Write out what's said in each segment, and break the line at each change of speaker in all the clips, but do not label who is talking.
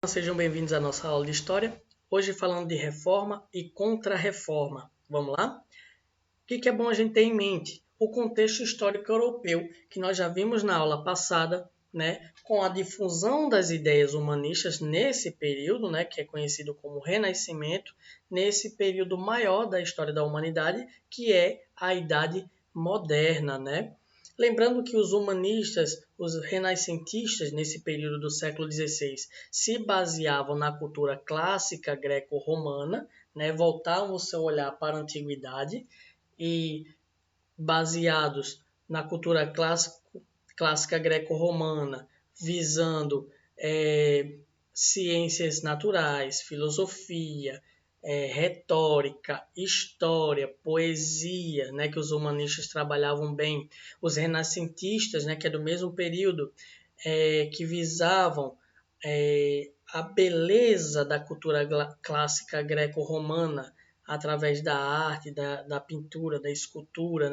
Sejam bem-vindos à nossa aula de História. Hoje falando de reforma e contra-reforma. Vamos lá? O que é bom a gente ter em mente? O contexto histórico europeu, que nós já vimos na aula passada, com a difusão das ideias humanistas nesse período, que é conhecido como Renascimento, nesse período maior da história da humanidade, que é a Idade Moderna, Lembrando que os humanistas, os renascentistas, nesse período do século XVI, se baseavam na cultura clássica greco-romana, voltavam o seu olhar para a antiguidade e, baseados na cultura clássica greco-romana, visando ciências naturais, filosofia, retórica, história, poesia, que os humanistas trabalhavam bem, os renascentistas, que é do mesmo período, que visavam a beleza da cultura clássica greco-romana através da arte, da pintura, da escultura,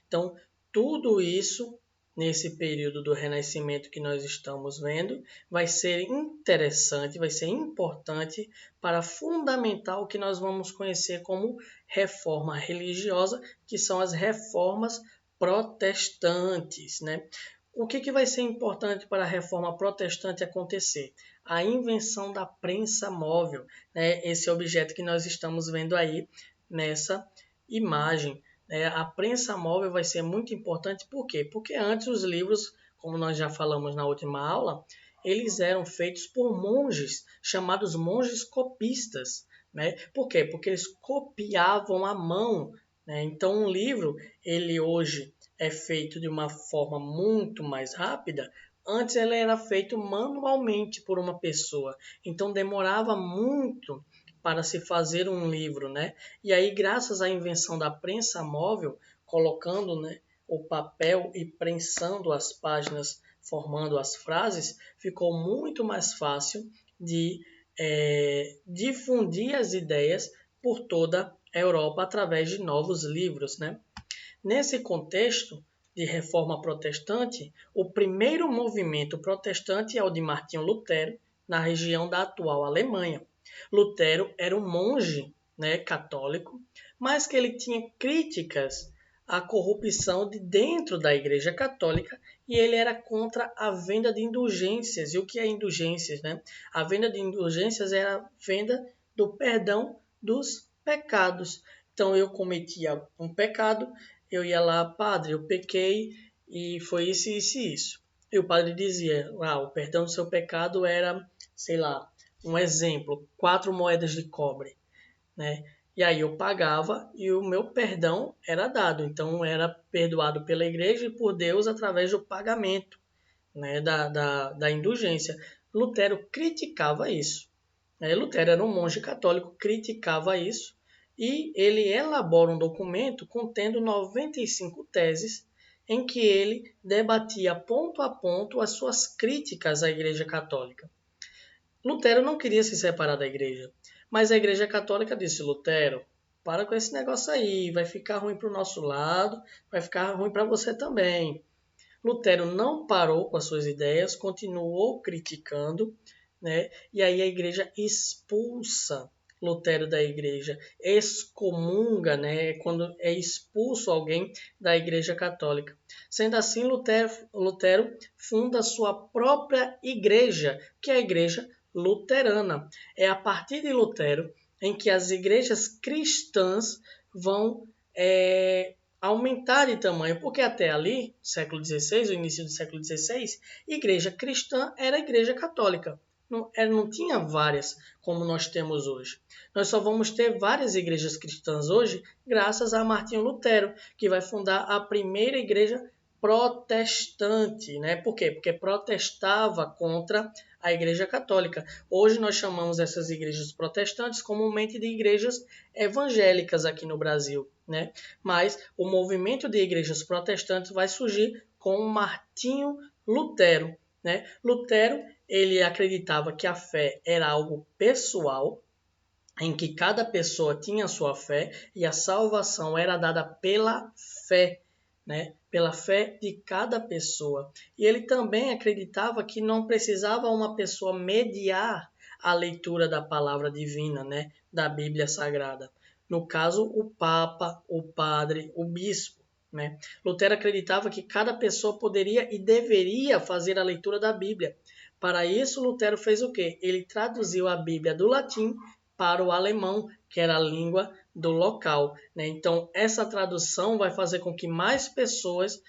Então, tudo isso nesse período do Renascimento que nós estamos vendo, vai ser interessante, vai ser importante para fundamentar o que nós vamos conhecer como reforma religiosa, que são as reformas protestantes, O que vai ser importante para a reforma protestante acontecer? A invenção da prensa móvel, esse objeto que nós estamos vendo aí nessa imagem. A prensa móvel vai ser muito importante, por quê? Porque antes os livros, como nós já falamos na última aula, eles eram feitos por monges, chamados monges copistas. Por quê? Porque eles copiavam à mão. Então, um livro, ele hoje é feito de uma forma muito mais rápida. Antes ele era feito manualmente por uma pessoa. Então, demorava muito para se fazer um livro, E aí, graças à invenção da prensa móvel, colocando, o papel e prensando as páginas, formando as frases, ficou muito mais fácil de difundir as ideias por toda a Europa através de novos livros, Nesse contexto de reforma protestante, o primeiro movimento protestante é o de Martinho Lutero, na região da atual Alemanha. Lutero era um monge, católico, mas que ele tinha críticas à corrupção de dentro da Igreja Católica e ele era contra a venda de indulgências. E o que é indulgências? A venda de indulgências era a venda do perdão dos pecados. Então eu cometia um pecado, eu ia lá, padre, eu pequei e foi isso, isso e isso. E o padre dizia, o perdão do seu pecado era, sei lá, um exemplo, 4 moedas de cobre, E aí eu pagava e o meu perdão era dado. Então era perdoado pela igreja e por Deus através do pagamento, da indulgência. Lutero criticava isso. Lutero era um monge católico, criticava isso e ele elabora um documento contendo 95 teses em que ele debatia ponto a ponto as suas críticas à Igreja Católica. Lutero não queria se separar da igreja, mas a Igreja Católica disse, Lutero, para com esse negócio aí, vai ficar ruim para o nosso lado, vai ficar ruim para você também. Lutero não parou com as suas ideias, continuou criticando, E aí a igreja expulsa Lutero da igreja, excomunga, quando é expulso alguém da igreja católica. Sendo assim, Lutero funda sua própria igreja, que é a igreja luterana. É a partir de Lutero em que as igrejas cristãs vão aumentar de tamanho, porque até ali, século XVI, o início do século XVI, igreja cristã era a igreja católica. Não tinha várias como nós temos hoje. Nós só vamos ter várias igrejas cristãs hoje graças a Martinho Lutero, que vai fundar a primeira igreja protestante, Por quê? Porque protestava contra a Igreja Católica. Hoje nós chamamos essas igrejas protestantes comumente de igrejas evangélicas aqui no Brasil, Mas o movimento de igrejas protestantes vai surgir com Martinho Lutero, Lutero, ele acreditava que a fé era algo pessoal, em que cada pessoa tinha a sua fé e a salvação era dada pela fé, Pela fé de cada pessoa. E ele também acreditava que não precisava uma pessoa mediar a leitura da palavra divina, né, da Bíblia Sagrada. No caso, o Papa, o Padre, o Bispo. Né? Lutero acreditava que cada pessoa poderia e deveria fazer a leitura da Bíblia. Para isso, Lutero fez o quê? Ele traduziu a Bíblia do latim para o alemão, que era a língua do local. Né? Então, essa tradução vai fazer com que mais pessoas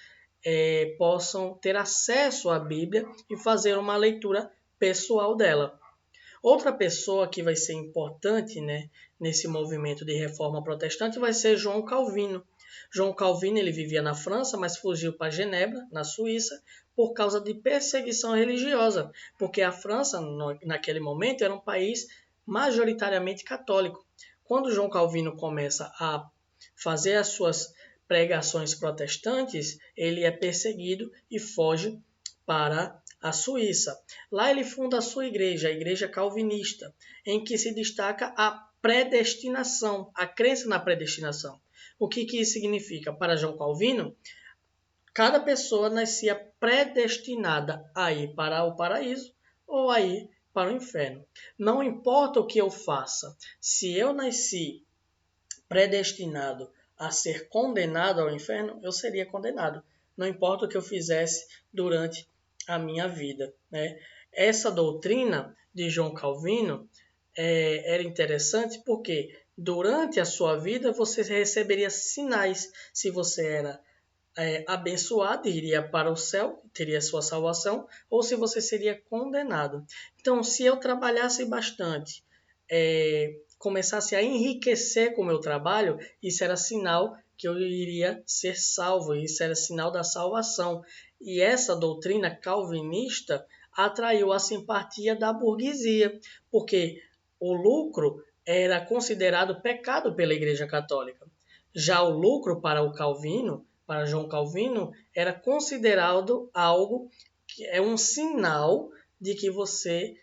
possam ter acesso à Bíblia e fazer uma leitura pessoal dela. Outra pessoa que vai ser importante, né, nesse movimento de reforma protestante vai ser João Calvino. João Calvino ele vivia na França, mas fugiu para Genebra, na Suíça, por causa de perseguição religiosa, porque a França, naquele momento, era um país majoritariamente católico. Quando João Calvino começa a fazer as suas pregações protestantes, ele é perseguido e foge para a Suíça. Lá ele funda a sua igreja, a Igreja Calvinista, em que se destaca a predestinação, a crença na predestinação. O que isso significa? Para João Calvino, cada pessoa nascia predestinada a ir para o paraíso ou a ir para o inferno. Não importa o que eu faça, se eu nasci predestinado a ser condenado ao inferno, eu seria condenado. Não importa o que eu fizesse durante a minha vida. Né? Essa doutrina de João Calvino era interessante porque durante a sua vida você receberia sinais. Se você era abençoado, iria para o céu, teria sua salvação, ou se você seria condenado. Então, se eu trabalhasse bastante, começasse a enriquecer com o meu trabalho, isso era sinal que eu iria ser salvo, isso era sinal da salvação. E essa doutrina calvinista atraiu a simpatia da burguesia, porque o lucro era considerado pecado pela Igreja Católica. Já o lucro para o Calvino, para João Calvino, era considerado algo que é um sinal de que você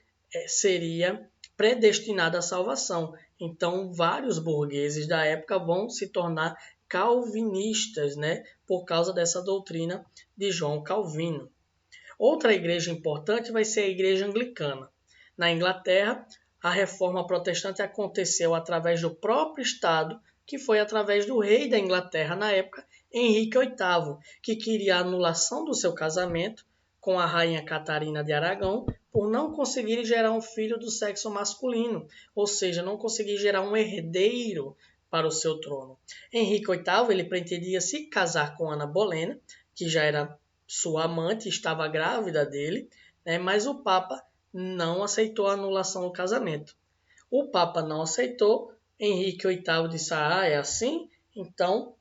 seria predestinado à salvação. Então, vários burgueses da época vão se tornar calvinistas, né, por causa dessa doutrina de João Calvino. Outra igreja importante vai ser a Igreja Anglicana. Na Inglaterra, a reforma protestante aconteceu através do próprio Estado, que foi através do rei da Inglaterra na época, Henrique VIII, que queria a anulação do seu casamento com a rainha Catarina de Aragão por não conseguir gerar um filho do sexo masculino, ou seja, não conseguir gerar um herdeiro para o seu trono. Henrique VIII ele pretendia se casar com Ana Bolena, que já era sua amante, estava grávida dele, né, mas o Papa não aceitou a anulação do casamento. O Papa não aceitou, Henrique VIII disse, é assim? Então,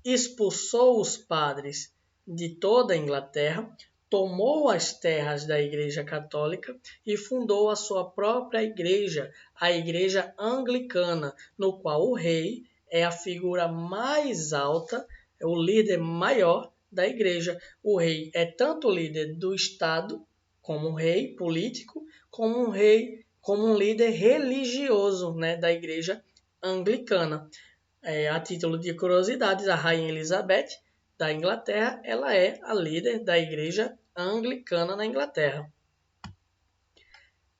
expulsou os padres de toda a Inglaterra, tomou as terras da Igreja Católica e fundou a sua própria igreja, a Igreja Anglicana, no qual o rei é a figura mais alta, é o líder maior da igreja. O rei é tanto líder do Estado, como um rei político, como um rei, como um líder religioso, né, da igreja anglicana. A título de curiosidades, a Rainha Elizabeth da Inglaterra, ela é a líder da igreja anglicana na Inglaterra.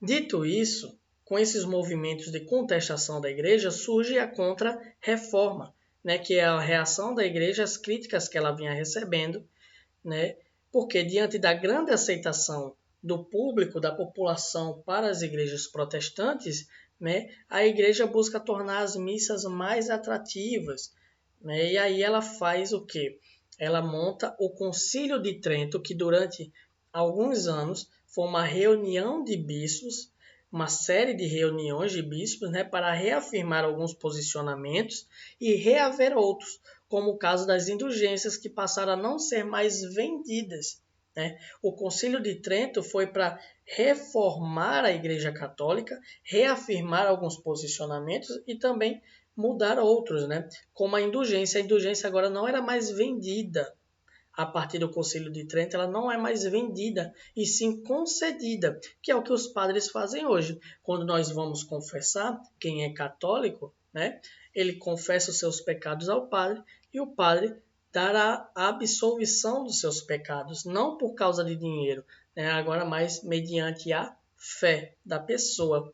Dito isso, com esses movimentos de contestação da igreja, surge a Contra-Reforma, né, que é a reação da igreja às críticas que ela vinha recebendo, né, porque diante da grande aceitação do público, da população para as igrejas protestantes, né, a igreja busca tornar as missas mais atrativas. Né, e aí ela faz o quê? Ela monta o Concílio de Trento, que durante alguns anos foi uma reunião de bispos, uma série de reuniões de bispos, né, para reafirmar alguns posicionamentos e reaver outros, como o caso das indulgências, que passaram a não ser mais vendidas. Né? O Concílio de Trento foi para reformar a Igreja Católica, reafirmar alguns posicionamentos e também mudar outros, né? Como a indulgência. A indulgência agora não era mais vendida. A partir do Concílio de Trento, ela não é mais vendida, e sim concedida, que é o que os padres fazem hoje. Quando nós vamos confessar, quem é católico, né, ele confessa os seus pecados ao padre, e o padre dará a absolvição dos seus pecados, não por causa de dinheiro, né, agora mais mediante a fé da pessoa.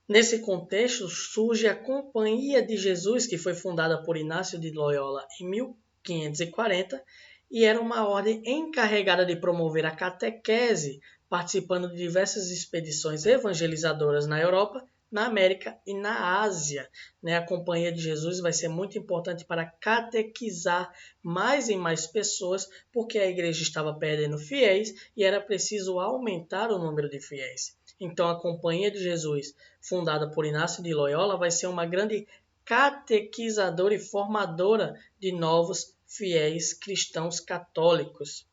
Nesse contexto, surge a Companhia de Jesus, que foi fundada por Inácio de Loyola em 1540, e era uma ordem encarregada de promover a catequese, participando de diversas expedições evangelizadoras na Europa, na América e na Ásia. A Companhia de Jesus vai ser muito importante para catequizar mais e mais pessoas, porque a igreja estava perdendo fiéis e era preciso aumentar o número de fiéis. Então, a Companhia de Jesus, fundada por Inácio de Loyola, vai ser uma grande catequizadora e formadora de novos fiéis cristãos católicos.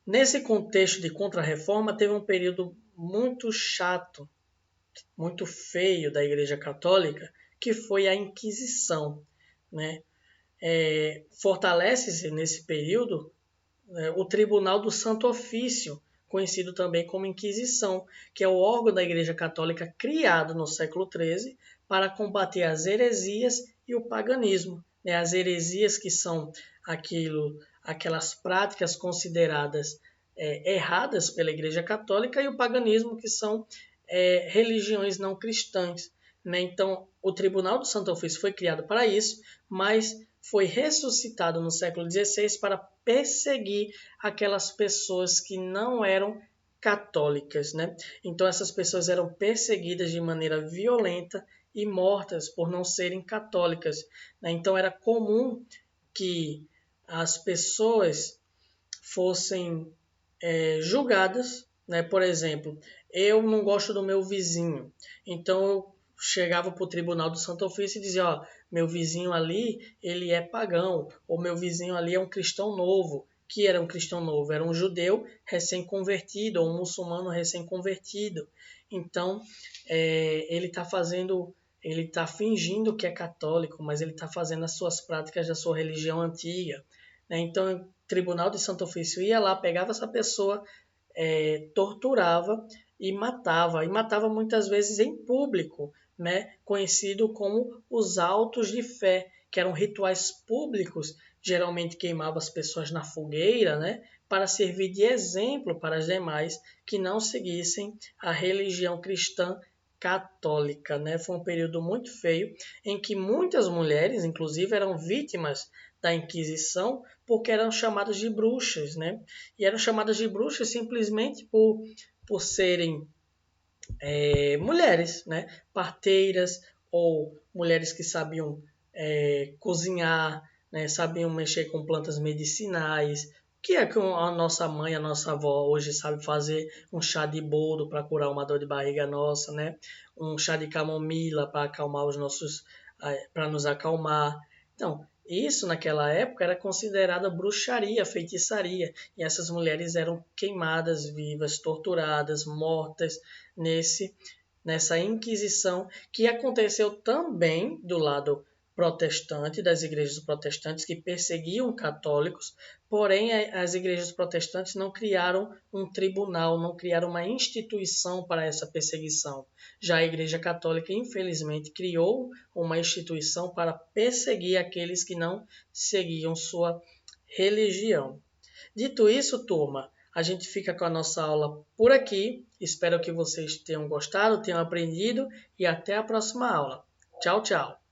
Nesse contexto de Contra-Reforma, teve um período muito chato, muito feio da Igreja Católica, que foi a Inquisição. Fortalece-se nesse período o Tribunal do Santo Ofício, conhecido também como Inquisição, que é o órgão da Igreja Católica criado no século XIII para combater as heresias e o paganismo. As heresias que são aquelas práticas consideradas erradas pela Igreja Católica, e o paganismo, que são religiões não cristãs. Então, o Tribunal do Santo Ofício foi criado para isso, mas foi ressuscitado no século XVI para perseguir aquelas pessoas que não eram católicas. Então, essas pessoas eram perseguidas de maneira violenta e mortas por não serem católicas. Então, era comum que as pessoas fossem julgadas. Por exemplo, eu não gosto do meu vizinho, então eu chegava para o Tribunal do Santo Ofício e dizia: meu vizinho ali, ele é pagão, ou meu vizinho ali é um cristão novo. Que era um cristão novo? Era um judeu recém-convertido, ou um muçulmano recém-convertido. Então, ele está fingindo que é católico, mas ele está fazendo as suas práticas da sua religião antiga. Então, o Tribunal de Santo Ofício ia lá, pegava essa pessoa, torturava e matava muitas vezes em público, conhecido como os autos de fé, que eram rituais públicos, geralmente queimava as pessoas na fogueira, para servir de exemplo para as demais que não seguissem a religião cristã católica. Foi um período muito feio, em que muitas mulheres, inclusive, eram vítimas da Inquisição, porque eram chamadas de bruxas, E eram chamadas de bruxas simplesmente por serem mulheres, parteiras, ou mulheres que sabiam cozinhar, sabiam mexer com plantas medicinais. O que é que a nossa mãe, a nossa avó hoje sabe fazer? Um chá de boldo para curar uma dor de barriga nossa, Um chá de camomila para acalmar para nos acalmar. Então, isso naquela época era considerada bruxaria, feitiçaria, e essas mulheres eram queimadas vivas, torturadas, mortas nessa Inquisição, que aconteceu também do lado protestante, das igrejas protestantes, que perseguiam católicos, porém as igrejas protestantes não criaram um tribunal, não criaram uma instituição para essa perseguição. Já a Igreja Católica, infelizmente, criou uma instituição para perseguir aqueles que não seguiam sua religião. Dito isso, turma, a gente fica com a nossa aula por aqui. Espero que vocês tenham gostado, tenham aprendido, e até a próxima aula. Tchau, tchau!